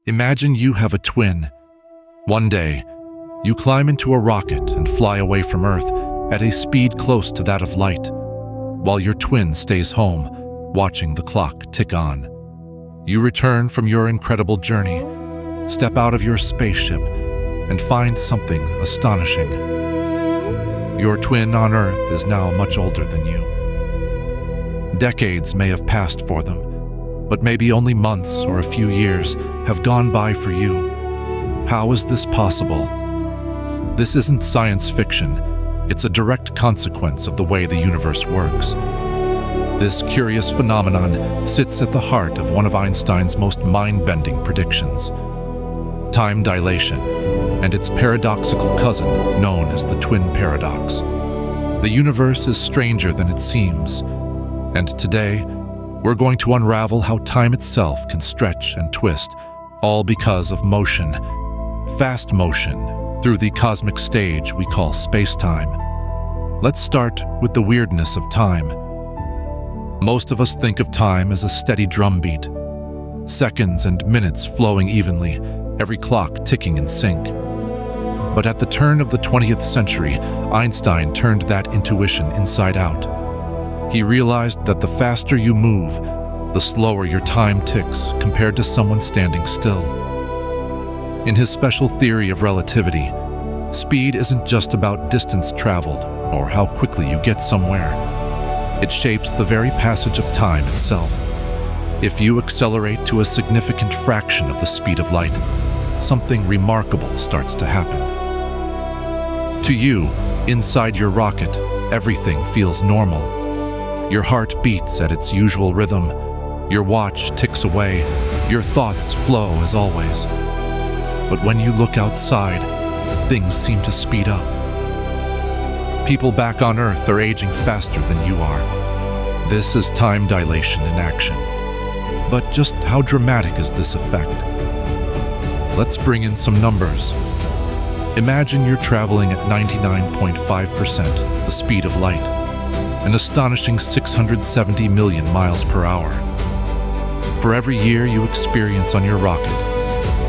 Imagine you have a twin. One day, you climb into a rocket and fly away from Earth at a speed close to that of light, while your twin stays home, watching the clock tick on. You return from your incredible journey, step out of your spaceship, and find something astonishing. Your twin on Earth is now much older than you. Decades may have passed for them, but maybe only months or a few years have gone by for you. How is this possible? This isn't science fiction. It's a direct consequence of the way the universe works. This curious phenomenon sits at the heart of one of Einstein's most mind-bending predictions: time dilation, and its paradoxical cousin known as the twin paradox. The universe is stranger than it seems, and today, we're going to unravel how time itself can stretch and twist, all because of motion, fast motion, through the cosmic stage we call space-time. Let's start with the weirdness of time. Most of us think of time as a steady drumbeat, seconds and minutes flowing evenly, every clock ticking in sync. But at the turn of the 20th century, Einstein turned that intuition inside out. He realized that the faster you move, the slower your time ticks compared to someone standing still. In his special theory of relativity, speed isn't just about distance traveled or how quickly you get somewhere. It shapes the very passage of time itself. If you accelerate to a significant fraction of the speed of light, something remarkable starts to happen. To you, inside your rocket, everything feels normal. Your heart beats at its usual rhythm, your watch ticks away, your thoughts flow as always. But when you look outside, things seem to speed up. People back on Earth are aging faster than you are. This is time dilation in action. But just how dramatic is this effect? Let's bring in some numbers. Imagine you're traveling at 99.5% the speed of light, an astonishing 670 million miles per hour. For every year you experience on your rocket,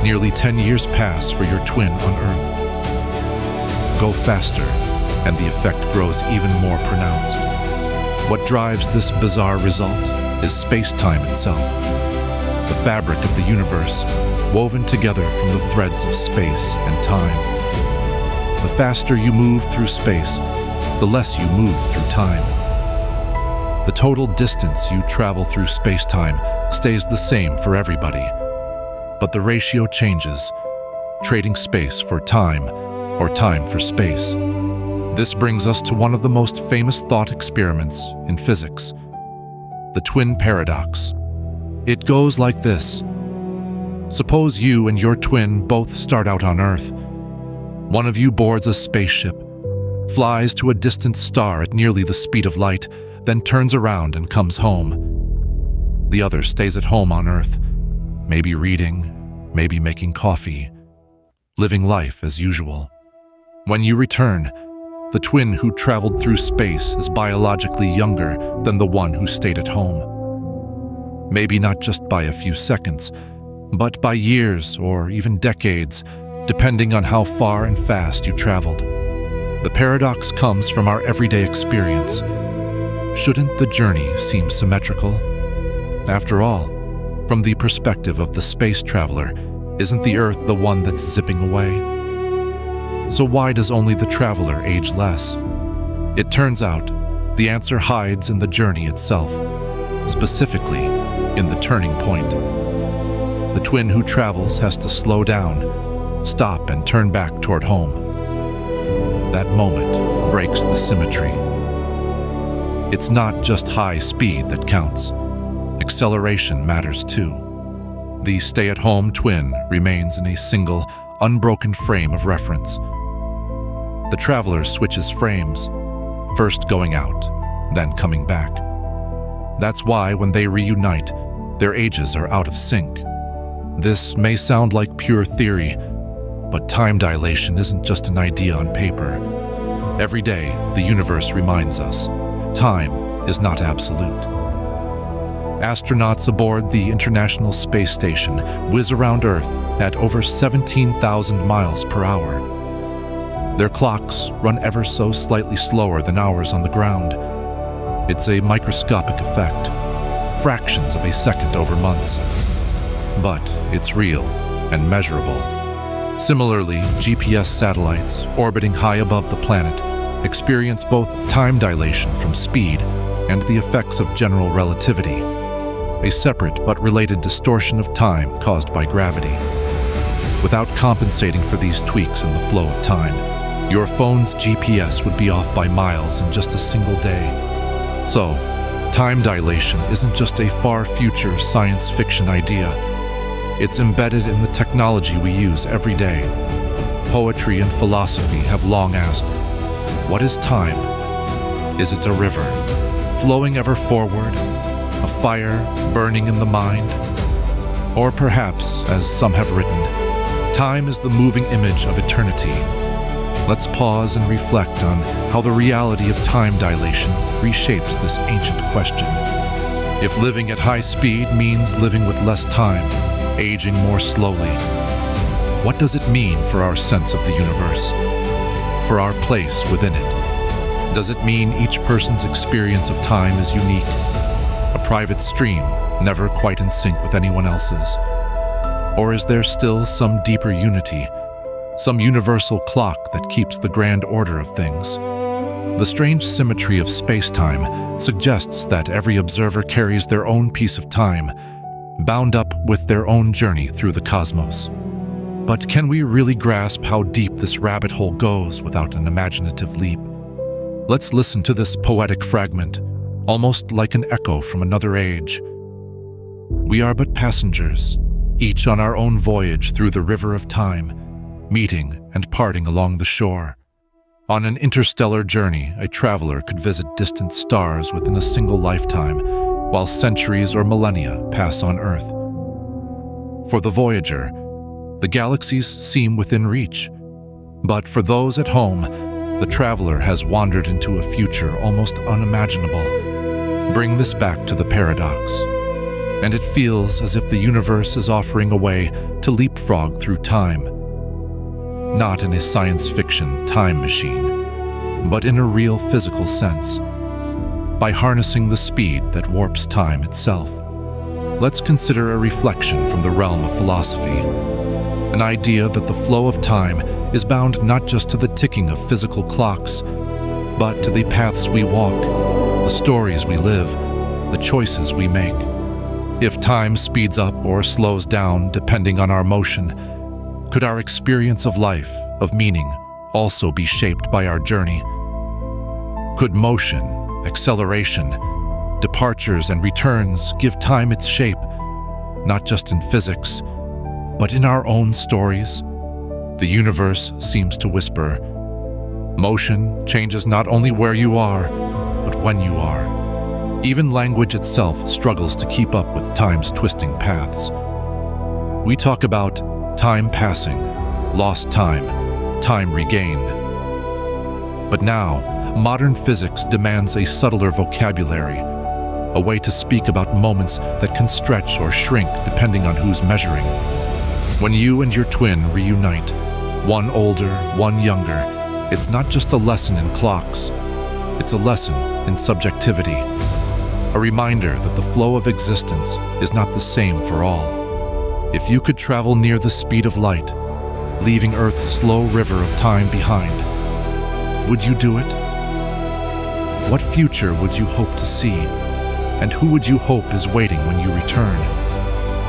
nearly 10 years pass for your twin on Earth. Go faster, and the effect grows even more pronounced. What drives this bizarre result is space-time itself, the fabric of the universe, woven together from the threads of space and time. The faster you move through space, the less you move through time. The total distance you travel through space-time stays the same for everybody, but the ratio changes, trading space for time or time for space. This brings us to one of the most famous thought experiments in physics, the twin paradox. It goes like this. Suppose you and your twin both start out on Earth. One of you boards a spaceship, flies to a distant star at nearly the speed of light, then turns around and comes home. The other stays at home on Earth, maybe reading, maybe making coffee, living life as usual. When you return, the twin who traveled through space is biologically younger than the one who stayed at home. Maybe not just by a few seconds, but by years or even decades, depending on how far and fast you traveled. The paradox comes from our everyday experience. Shouldn't the journey seem symmetrical? After all, from the perspective of the space traveler, isn't the Earth the one that's zipping away? So why does only the traveler age less? It turns out, the answer hides in the journey itself, specifically in the turning point. The twin who travels has to slow down, stop and turn back toward home. That moment breaks the symmetry. It's not just high speed that counts. Acceleration matters too. The stay-at-home twin remains in a single, unbroken frame of reference. The traveler switches frames, first going out, then coming back. That's why when they reunite, their ages are out of sync. This may sound like pure theory, but time dilation isn't just an idea on paper. Every day, the universe reminds us, time is not absolute. Astronauts aboard the International Space Station whiz around Earth at over 17,000 miles per hour. Their clocks run ever so slightly slower than ours on the ground. It's a microscopic effect, fractions of a second over months. But it's real and measurable. Similarly, GPS satellites orbiting high above the planet experience both time dilation from speed and the effects of general relativity, a separate but related distortion of time caused by gravity. Without compensating for these tweaks in the flow of time, your phone's GPS would be off by miles in just a single day. So, time dilation isn't just a far future science fiction idea. It's embedded in the technology we use every day. Poetry and philosophy have long asked, what is time? Is it a river, flowing ever forward, a fire burning in the mind? Or perhaps, as some have written, time is the moving image of eternity. Let's pause and reflect on how the reality of time dilation reshapes this ancient question. If living at high speed means living with less time, aging more slowly, what does it mean for our sense of the universe, for our place within it? Does it mean each person's experience of time is unique, a private stream never quite in sync with anyone else's? Or is there still some deeper unity, some universal clock that keeps the grand order of things? The strange symmetry of spacetime suggests that every observer carries their own piece of time, bound up with their own journey through the cosmos. But can we really grasp how deep this rabbit hole goes without an imaginative leap? Let's listen to this poetic fragment, almost like an echo from another age. We are but passengers, each on our own voyage through the river of time, meeting and parting along the shore. On an interstellar journey, a traveler could visit distant stars within a single lifetime, while centuries or millennia pass on Earth. For the voyager, the galaxies seem within reach. But for those at home, the traveler has wandered into a future almost unimaginable. Bring this back to the paradox, and it feels as if the universe is offering a way to leapfrog through time. Not in a science fiction time machine, but in a real physical sense, by harnessing the speed that warps time itself. Let's consider a reflection from the realm of philosophy, an idea that the flow of time is bound not just to the ticking of physical clocks, but to the paths we walk, the stories we live, the choices we make. If time speeds up or slows down depending on our motion, could our experience of life, of meaning, also be shaped by our journey? Could motion, acceleration, departures and returns give time its shape, not just in physics, but in our own stories? The universe seems to whisper, motion changes not only where you are, but when you are. Even language itself struggles to keep up with time's twisting paths. We talk about time passing, lost time, time regained. But now, modern physics demands a subtler vocabulary, a way to speak about moments that can stretch or shrink depending on who's measuring. When you and your twin reunite, one older, one younger, it's not just a lesson in clocks, it's a lesson in subjectivity, a reminder that the flow of existence is not the same for all. If you could travel near the speed of light, leaving Earth's slow river of time behind, would you do it? What future would you hope to see, and who would you hope is waiting when you return?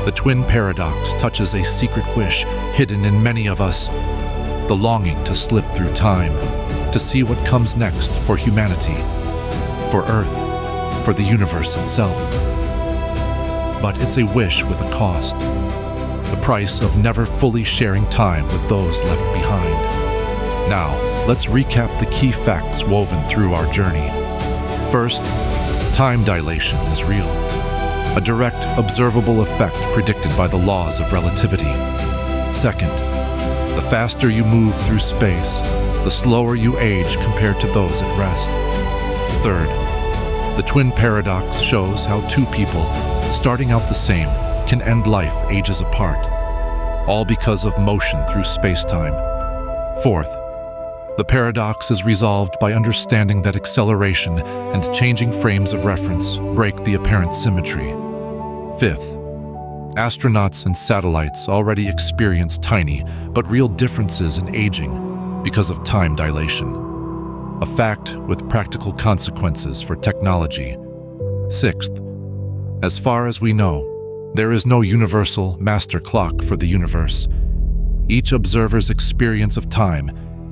The twin paradox touches a secret wish hidden in many of us, the longing to slip through time, to see what comes next for humanity, for Earth, for the universe itself. But it's a wish with a cost, the price of never fully sharing time with those left behind. Now, let's recap the key facts woven through our journey. First, time dilation is real, a direct, observable effect predicted by the laws of relativity. Second, the faster you move through space, the slower you age compared to those at rest. Third, the twin paradox shows how two people, starting out the same, can end life ages apart. all because of motion through space-time. Fourth, the paradox is resolved by understanding that acceleration and changing frames of reference break the apparent symmetry. Fifth, astronauts and satellites already experience tiny but real differences in aging because of time dilation, a fact with practical consequences for technology. Sixth, as far as we know, there is no universal master clock for the universe. Each observer's experience of time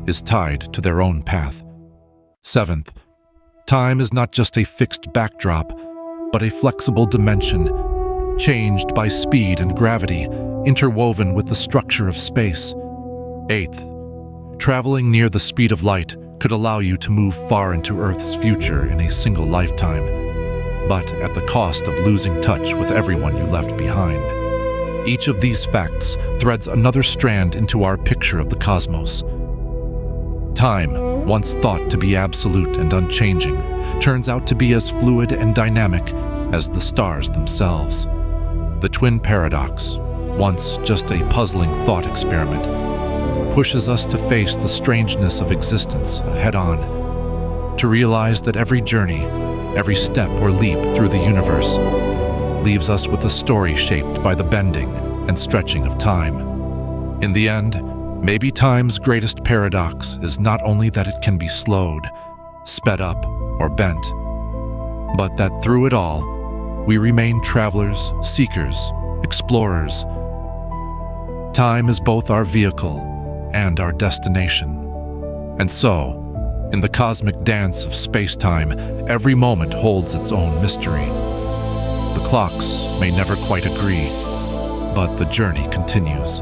is tied to their own path. Seventh, time is not just a fixed backdrop, but a flexible dimension, changed by speed and gravity, interwoven with the structure of space. Eighth, traveling near the speed of light could allow you to move far into Earth's future in a single lifetime, but at the cost of losing touch with everyone you left behind. Each of these facts threads another strand into our picture of the cosmos. Time, once thought to be absolute and unchanging, turns out to be as fluid and dynamic as the stars themselves. The twin paradox, once just a puzzling thought experiment, pushes us to face the strangeness of existence head-on, to realize that every journey, every step or leap through the universe, leaves us with a story shaped by the bending and stretching of time. In the end, maybe time's greatest paradox is not only that it can be slowed, sped up, or bent, but that through it all, we remain travelers, seekers, explorers. Time is both our vehicle and our destination. And so, in the cosmic dance of space-time, every moment holds its own mystery. The clocks may never quite agree, but the journey continues.